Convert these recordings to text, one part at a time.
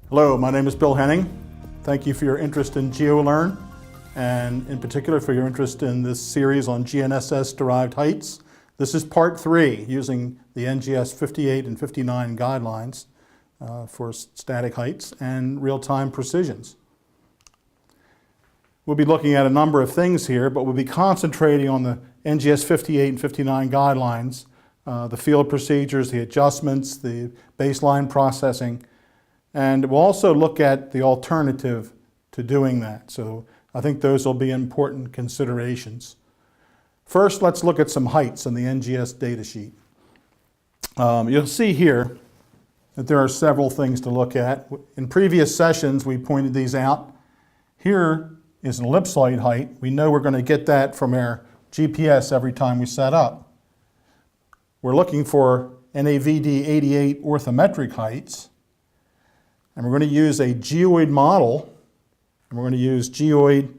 Hello, my name is Bill Henning. Thank you for your interest in GeoLearn, and in particular for your interest in this series on GNSS derived heights. This is part 3, using the NGS 58 and 59 guidelines for static heights and real-time precisions. We'll be looking at a number of things here, but we'll be concentrating on the NGS 58 and 59 guidelines, the field procedures, the adjustments, the baseline processing, and we'll also look at the alternative to doing that. So I think those will be important considerations. First, let's look at some heights in the NGS datasheet. You'll see here that there are several things to look at. In previous sessions, we pointed these out. Here is an ellipsoid height. We know we're going to get that from our GPS every time we set up. We're looking for NAVD 88 orthometric heights. And we're going to use a geoid model, and we're going to use geoid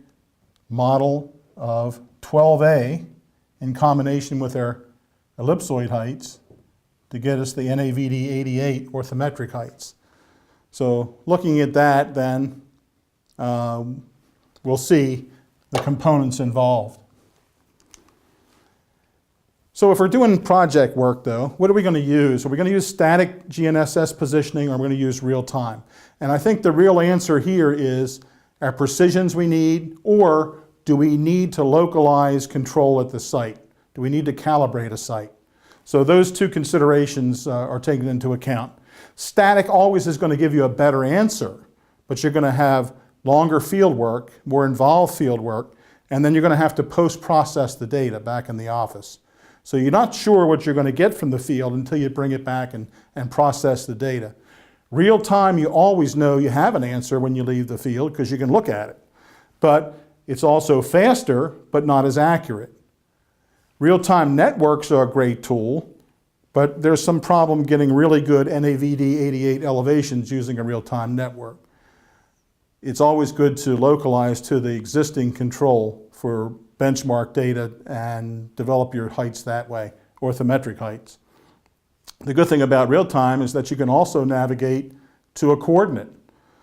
model of 12A in combination with our ellipsoid heights to get us the NAVD 88 orthometric heights. So looking at that, then we'll see the components involved. So if we're doing project work, though, what are we going to use? Are we going to use static GNSS positioning, or are we going to use real time? And I think the real answer here is, are precisions we need, or do we need to localize control at the site? Do we need to calibrate a site? So those two considerations are taken into account. Static always is going to give you a better answer, but you're going to have longer field work, more involved field work, and then you're going to have to post-process the data back in the office. So you're not sure what you're going to get from the field until you bring it back and process the data. Real time, you always know you have an answer when you leave the field because you can look at it. But it's also faster, but not as accurate. Real-time networks are a great tool, but there's some problem getting really good NAVD 88 elevations using a real-time network. It's always good to localize to the existing control for benchmark data and develop your heights that way, orthometric heights. The good thing about real-time is that you can also navigate to a coordinate.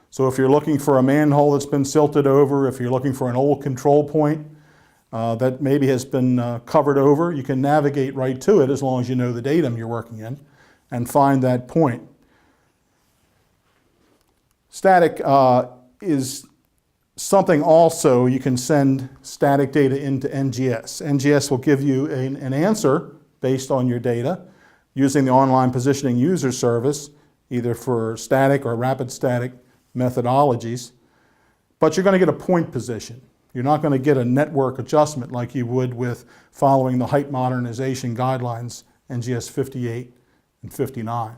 So if you're looking for a manhole that's been silted over, if you're looking for an old control point that maybe has been covered over, you can navigate right to it as long as you know the datum you're working in and find that point. Static is something also you can send static data into NGS. NGS will give you an answer based on your data using the online positioning user service, either for static or rapid static methodologies. But you're going to get a point position. You're not going to get a network adjustment like you would with following the height modernization guidelines, NGS 58 and 59.